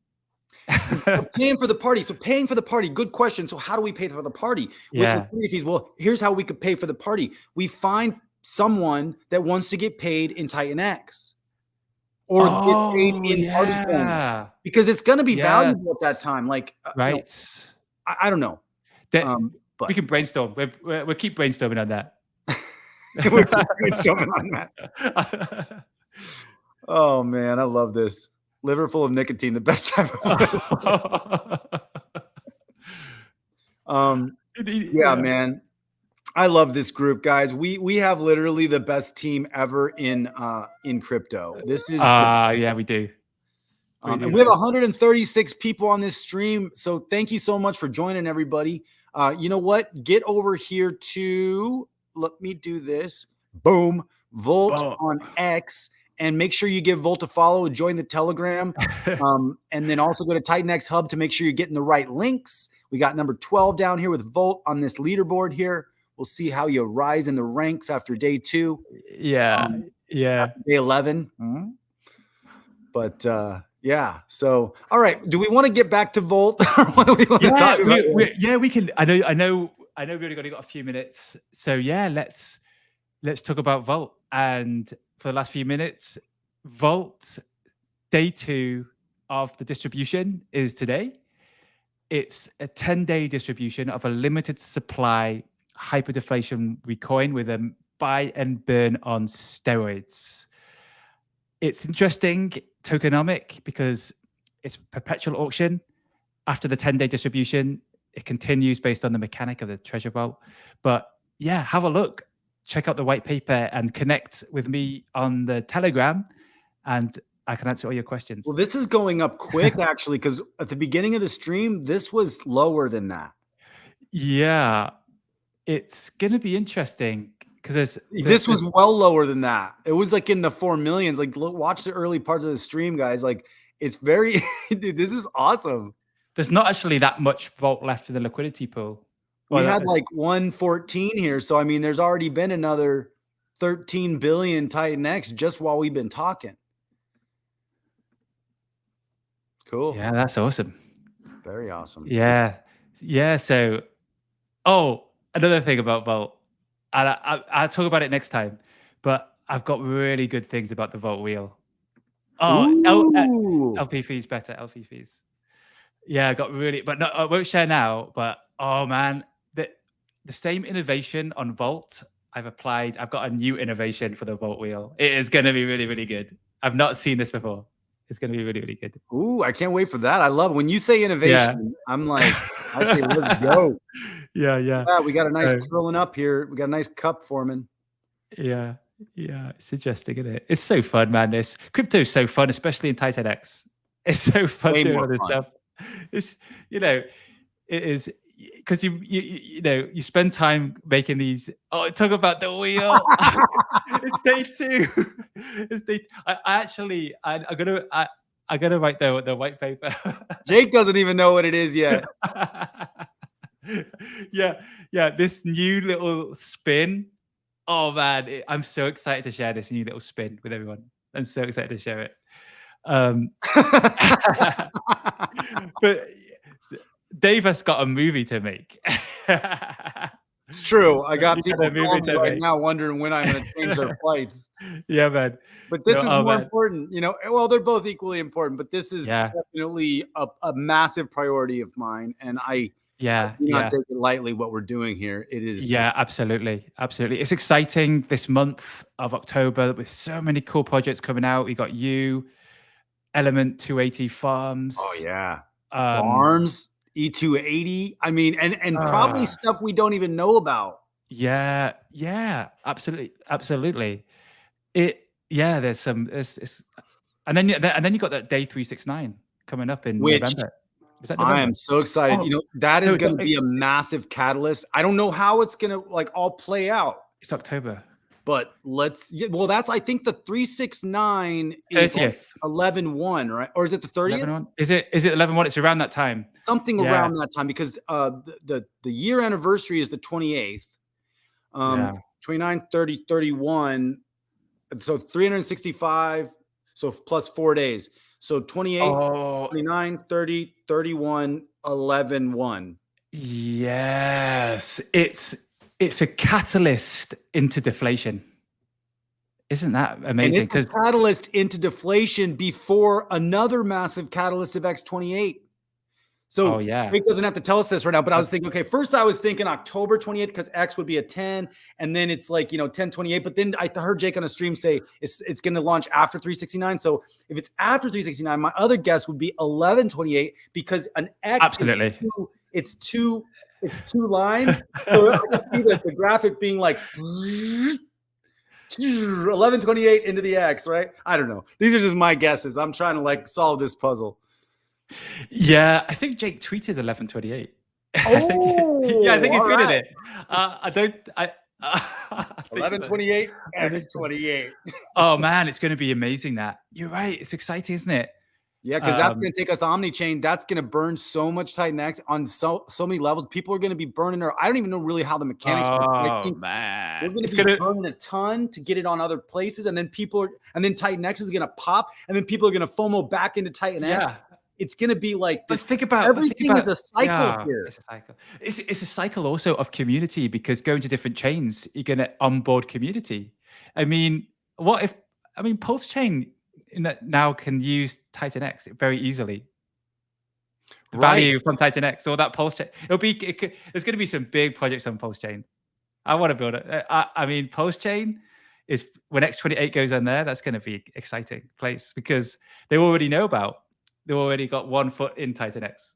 Paying for the party. So paying for the party. Good question. So how do we pay for the party? With liquidity fees. Well, here's how we could pay for the party. We find someone that wants to get paid in TitanX or get paid in party coin, because it's going to be valuable at that time. Like,
right.
I don't know.
But we can brainstorm. We'll keep brainstorming on that.
We'll keep brainstorming on that. Oh man, I love this. Liver full of nicotine, the best type of man. I love this group, guys. We have literally the best team ever in crypto. This is
we do.
And we have 136 people on this stream. So thank you so much for joining, everybody. You know what? Get over here to, let me do this. Boom. Volt on X. And make sure you give Volt a follow, join the Telegram, and then also go to TitanX Hub to make sure you're getting the right links. We got number 12 down here with Volt on this leaderboard here. We'll see how you rise in the ranks after day 2.
Day
11. Mm-hmm. But so all right. Do we want to get back to Volt? What do we want to talk about?
We can. I know. We only got a few minutes. So let's talk about Volt. And for the last few minutes, Volt day 2 of the distribution is today. It's a 10-day distribution of a limited supply hyper-deflationary coin with a buy and burn on steroids. It's interesting tokenomic because it's perpetual auction. After the 10-day distribution, it continues based on the mechanic of the treasure vault. But have a look. Check out the white paper and connect with me on the Telegram. And I can answer all your questions.
Well, this is going up quick, actually, because at the beginning of the stream, this was lower than that.
Yeah, it's going to be interesting because
this was well lower than that. It was like in the 4 millions. Like, watch the early parts of the stream, guys. Like, it's very, dude, this is awesome.
There's not actually that much vault left in the liquidity pool.
We had like 114 here. So, I mean, there's already been another 13 billion TitanX just while we've been talking. Cool.
Yeah, that's awesome.
Very awesome.
Yeah. Yeah. So, another thing about Vault, and I'll talk about it next time, but I've got really good things about the Vault wheel. LP fees better, LP fees. Yeah, I got really, but no, I won't share now, but oh man, the same innovation on Vault I've applied. I've got a new innovation for the Vault wheel. It is going to be really, really good. I've not seen this before. It's going to be really, really good.
Ooh, I can't wait for that. I love when you say innovation. Yeah. I'm like, I say, let's go.
Yeah.
We got a nice curling up here. We got a nice cup forming.
Yeah. It's suggesting, isn't it? It's so fun, man. This crypto is so fun, especially in TitanX. It's so fun doing all this stuff. It's, it is because you spend time making these. Oh, talk about the wheel. It's day 2. It's day. I'm gonna write the white paper.
Jake doesn't even know what it is yet.
Yeah. This new little spin. Oh man, I'm so excited to share this new little spin with everyone. I'm so excited to share it. But Dave has got a movie to make.
It's true. I got people right now wondering when I'm going to change their flights.
Yeah, man.
But this is more important. Well, they're both equally important, but this is definitely a massive priority of mine. And I do not take it lightly what we're doing here. It is.
Yeah, absolutely. It's exciting this month of October with so many cool projects coming out. We got Element 280 Farms.
Oh, yeah. Farms. E280. I mean, and probably stuff we don't even know about.
Yeah, absolutely. There's some, and then you got that day 369 coming up in November. Is that November?
I am so excited. That is going to be a massive catalyst. I don't know how it's going to all play out.
It's October.
But that's, I think the 369 is 11/1, right? Or is it the 30th?
Is it 11/1? It's around that time.
Something around that time, because the year anniversary is the 28th. 29, 30, 31. So 365. So plus 4 days. So 28, 29, 30, 31, 11/1.
Yes. It's a catalyst into deflation. Isn't that amazing?
And it's a catalyst into deflation before another massive catalyst of X28. So Rick doesn't have to tell us this right now, but I was thinking, first I was thinking October 28th because X would be a 10, and then it's 10/28. But then I heard Jake on a stream say it's going to launch after 369. So if it's after 369, my other guess would be 11/28 because an X
absolutely
it's two lines. So I can see the graphic being like 11/28 into the X, right? I don't know. These are just my guesses. I'm trying to solve this puzzle.
Yeah, I think Jake tweeted 11/28.
Oh,
I think he tweeted it.
11/28 X28.
Oh man, it's going to be amazing. That you're right. It's exciting, isn't it?
Yeah, because that's going to take us omni-chain. That's going to burn so much TitanX on so many levels. People are going to be burning I don't even know really how the mechanics work. I think
man,
we're going to be burning a ton to get it on other places, and then TitanX is going to pop, and then people are going to FOMO back into TitanX. Yeah. It's going to be like this.
Let's think about
everything is a cycle here.
It's a cycle. It's a cycle also of community, because going to different chains, you're going to onboard community. I mean, Pulse Chain now can use TitanX very easily. The value from TitanX or that Pulse Chain. There's going to be some big projects on Pulse Chain. I want to build it. Pulse Chain is when X28 goes on there. That's going to be an exciting place because they already know about. They've already got 1 foot in TitanX.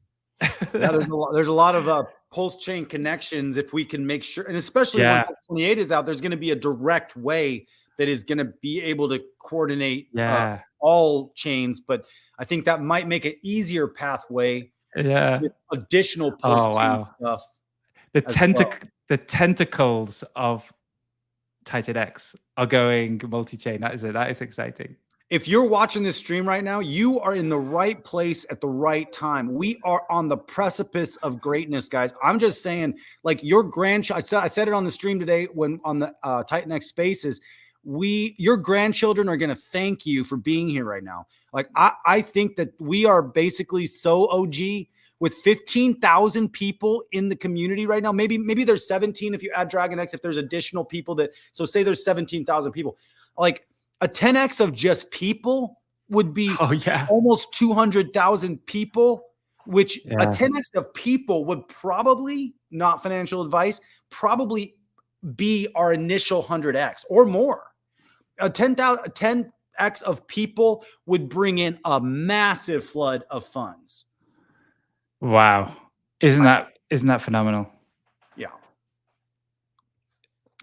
There's a lot of Pulse Chain connections if we can make sure, and especially once X28 is out, there's going to be a direct way that is going to be able to coordinate all chains, but I think that might make an easier pathway with additional post-chain stuff.
The tentacles of TitanX are going multi-chain. That is exciting.
If you're watching this stream right now, you are in the right place at the right time. We are on the precipice of greatness, guys. I'm just saying, like, your grandchild, I said it on the stream today when on the TitanX Spaces, your grandchildren are going to thank you for being here right now. Like, I think that we are basically so OG with 15,000 people in the community right now. Maybe there's 17 if you add DragonX, if there's additional people so say there's 17,000 people. Like, a 10x of just people would be almost 200,000 people, which a 10x of people would probably, not financial advice, probably be our initial 100x or more. A 10x of people would bring in a massive flood of funds.
Wow. Isn't that phenomenal?
Yeah.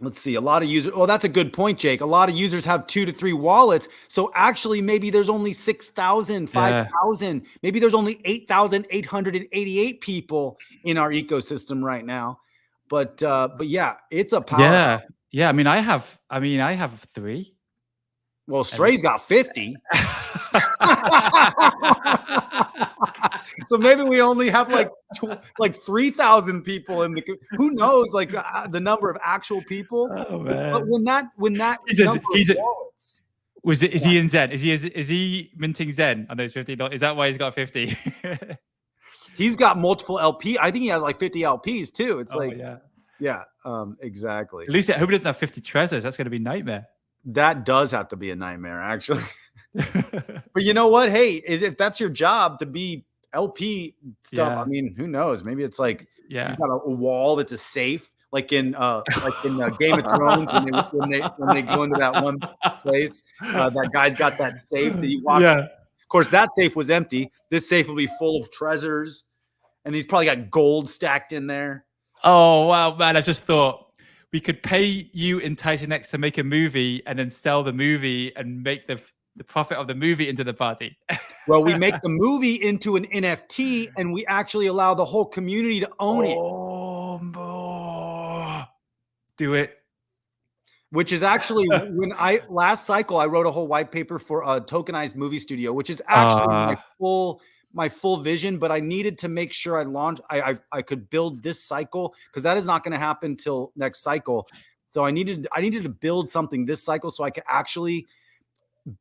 Let's see. A lot of users. Well, that's a good point, Jake. A lot of users have 2 to 3 wallets. So actually, maybe there's only 6,000, 5,000. Maybe there's only 8,888 people in our ecosystem right now. But yeah, it's a power.
Yeah. I mean, I have 3.
Well, Shrey's got 50. So maybe we only have like 3,000 people in the. Who knows? Like the number of actual people.
Oh, man.
But when that wallets.
Is he in Zen? Is he minting Zen on those 50? Is that why he's got 50?
He's got multiple LP. I think he has like 50 LPs too. It's exactly.
At least I hope he doesn't have 50 Trezors. That's going to be a nightmare.
That does have to be a nightmare, actually. But you know what? Hey, if that's your job to be LP stuff, I mean, who knows? Maybe it's like he's got a wall that's a safe, like in Game of Thrones when they go into that one place. That guy's got that safe that he walks. Of course, that safe was empty. This safe will be full of treasures, and he's probably got gold stacked in there.
Oh wow, man! I just thought we could pay you in TitanX to make a movie and then sell the movie and make the profit of the movie into the party.
Well, we make the movie into an NFT and we actually allow the whole community to own it.
Do it.
Which is actually when last cycle, I wrote a whole white paper for a tokenized movie studio, which is actually my full vision, but I needed to make sure I could build this cycle because that is not going to happen till next cycle. So I needed to build something this cycle so I could actually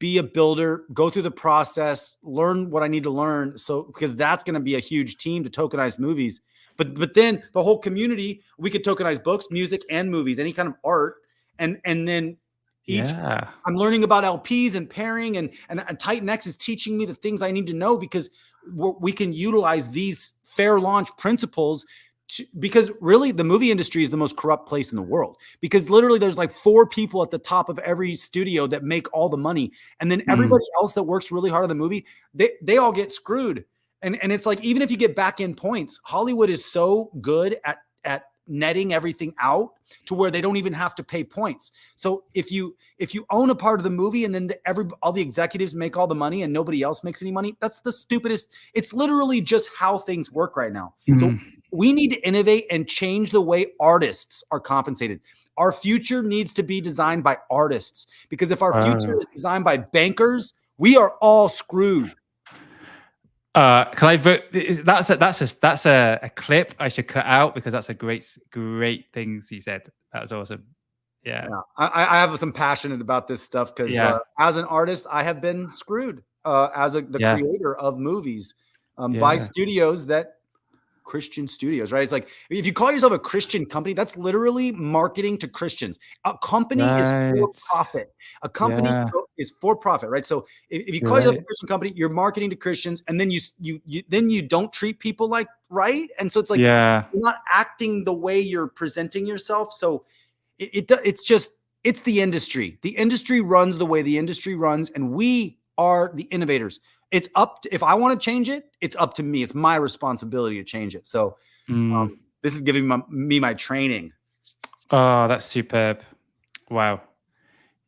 be a builder, go through the process, learn what I need to learn. So because that's going to be a huge team to tokenize movies. But then the whole community, we could tokenize books, music, and movies, any kind of art. And then I'm learning about LPs and pairing and TitanX is teaching me the things I need to know because we can utilize these fair launch principles because really the movie industry is the most corrupt place in the world because literally there's like 4 people at the top of every studio that make all the money. And then everybody else that works really hard on the movie, they all get screwed. And it's like, even if you get back in points, Hollywood is so good at netting everything out to where they don't even have to pay points. So if you own a part of the movie and then all the executives make all the money and nobody else makes any money, that's the stupidest. It's literally just how things work right now. So we need to innovate and change the way artists are compensated. Our future needs to be designed by artists because if our future is designed by bankers, we are all screwed.
Can I vote? That's a clip I should cut out because that's a great things you said. That was awesome. Yeah.
I have some passionate about this stuff because as an artist, I have been screwed as the creator of movies by studios Christian studios, right? It's like if you call yourself a Christian company, that's literally marketing to Christians. A company is for profit. A company is for profit, right? So if you call yourself a Christian company, you're marketing to Christians, and then you don't treat people like right, and so it's like you're not acting the way you're presenting yourself. So it's the industry. The industry runs the way the industry runs, and we are the innovators. It's if I want to change it, it's up to me. It's my responsibility to change it. So this is giving me my training.
Oh, that's superb. Wow.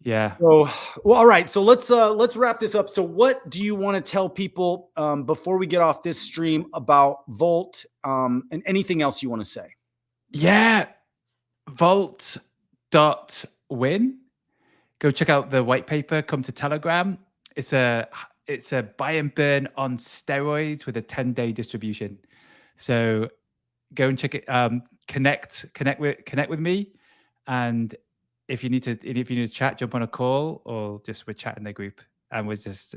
Yeah.
So, well, all right. So let's wrap this up. So what do you want to tell people before we get off this stream about Volt and anything else you want to say?
Yeah. Volt.win. Go check out the white paper. Come to Telegram. It's a buy and burn on steroids with a 10-day distribution. So go and check it. Connect with me, and if you need to chat, jump on a call, or just we're chatting the group, and we're just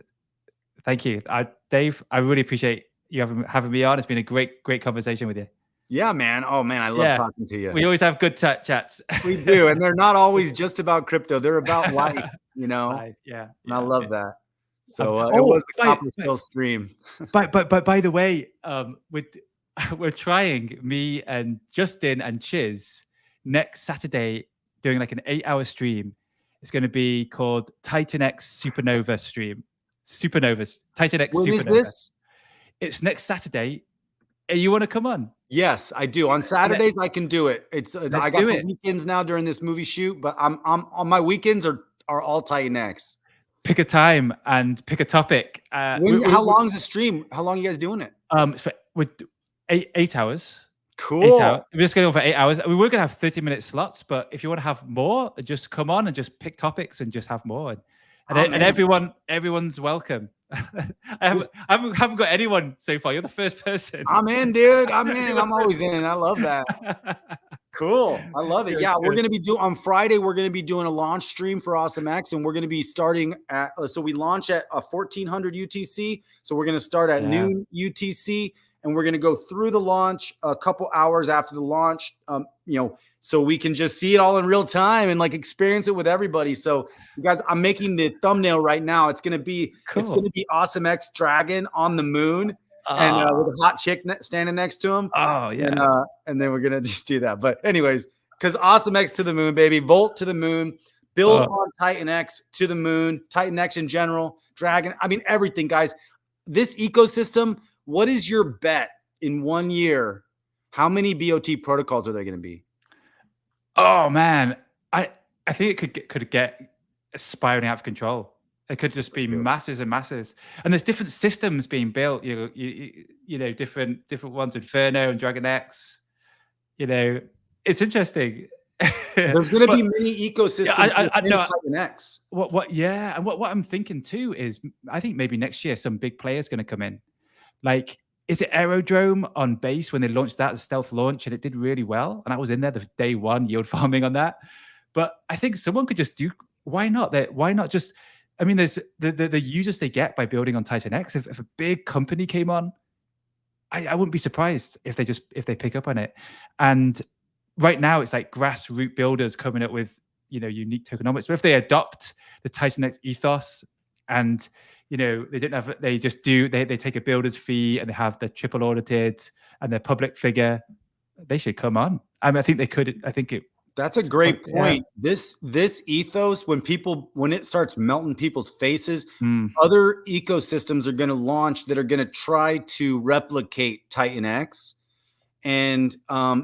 thank you, Dave. I really appreciate you having me on. It's been a great conversation with you.
Yeah, man. Oh man, I love talking to you.
We always have good chats.
We do, and they're not always just about crypto. They're about life, you know.
Life, yeah,
and I love that. So
it
was the Copper Skill stream.
But by the way, we're trying, me and Justin and Chiz, next Saturday doing like an 8-hour stream. It's going to be called TitanX Supernova stream. Supernovas. TitanX
when
Supernova.
Is this?
It's next Saturday. You want to come on?
Yes, I do. On Saturdays, I can do it. It's I got the weekends now during this movie shoot, but I'm on my weekends are all TitanX.
Pick a time and pick a topic.
How long is the stream? How long are you guys doing it?
With 8 hours.
Cool.
8 hours. We're just going for 8 hours. We were going to have 30-minute slots, but if you want to have more, just come on and just pick topics and just have more. And everyone's welcome. I haven't got anyone so far. You're the first person.
I'm in, dude. I'm in. I'm always in. I love that. Cool. I love it. Yeah, we're going to be doing on Friday. We're going to be doing a launch stream for AwesomeX, and we're going to be starting at. So we launch at 1400 UTC. So we're going to start at noon UTC, and we're going to go through the launch a couple hours after the launch. So we can just see it all in real time and like experience it with everybody. So you guys, I'm making the thumbnail right now. It's going to be AwesomeX Dragon on the moon. And with a hot chick standing next to him.
Oh, yeah.
And then we're going to just do that. But anyways, because AwesomeX to the moon, baby. Volt to the moon. Build on TitanX to the moon. TitanX in general. Dragon. I mean, everything, guys. This ecosystem, what is your bet in 1 year? How many BOT protocols are there going to be?
Oh, man. I think it could get spiraling out of control. It could just be masses and masses, and there's different systems being built. You know, different ones, Inferno and Dragon X. You know, it's interesting.
There's going to be many ecosystems.
I know.
TitanX.
And what I'm thinking too is, I think maybe next year some big players going to come in. Like, is it Aerodrome on base when they launched that stealth launch and it did really well, and I was in there the day one yield farming on that. But I think someone could just do. Why not? Why not just? I mean, there's the users they get by building on TitanX. If a big company came on, I wouldn't be surprised if they pick up on it. And right now, it's like grassroots builders coming up with unique tokenomics. But if they adopt the TitanX ethos, and they take a builder's fee and they have the triple audited and they're public figure, they should come on. I mean, I think they could. I think it.
That's a great point. Yeah. This ethos, when it starts melting people's faces, other ecosystems are going to launch that are going to try to replicate TitanX, and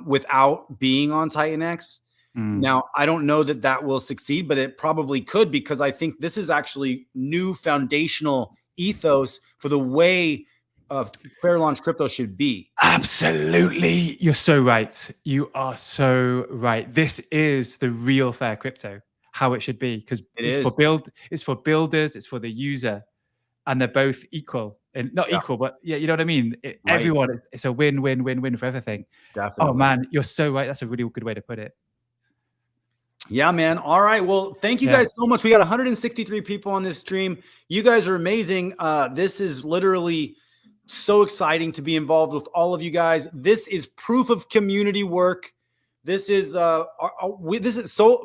without being on TitanX. Now, I don't know that will succeed, but it probably could, because I think this is actually new foundational ethos for the way fair launch crypto should be.
Absolutely. You're so right. You are so right. This is the real fair crypto, how it should be, because it's for builders, it's for the user, and they're both equal. And not equal, but you know what I mean? Everyone, it's a win-win-win-win for everything.
Definitely.
Oh man, you're so right. That's a really good way to put it.
Yeah, man. All right. Well, thank you guys so much. We got 163 people on this stream. You guys are amazing. This is literally so exciting to be involved with all of you guys. This is proof of community work. This is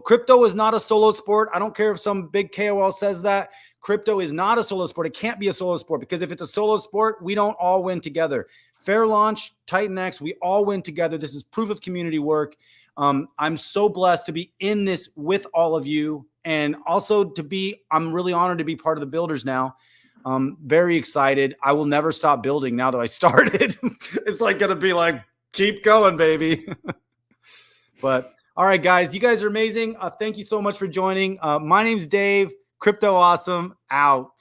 crypto is not a solo sport. I don't care if some big KOL says that. Crypto is not a solo sport. It can't be a solo sport, because if it's a solo sport, we don't all win together. Fair launch, TitanX, we all win together. This is proof of community work. I'm so blessed to be in this with all of you, and also I'm really honored to be part of the builders now. Very excited. I will never stop building now that I started. It's like going to be like, keep going, baby. But All right, guys, you guys are amazing. Thank you so much for joining. My name's Dave. Crypto Awesome out.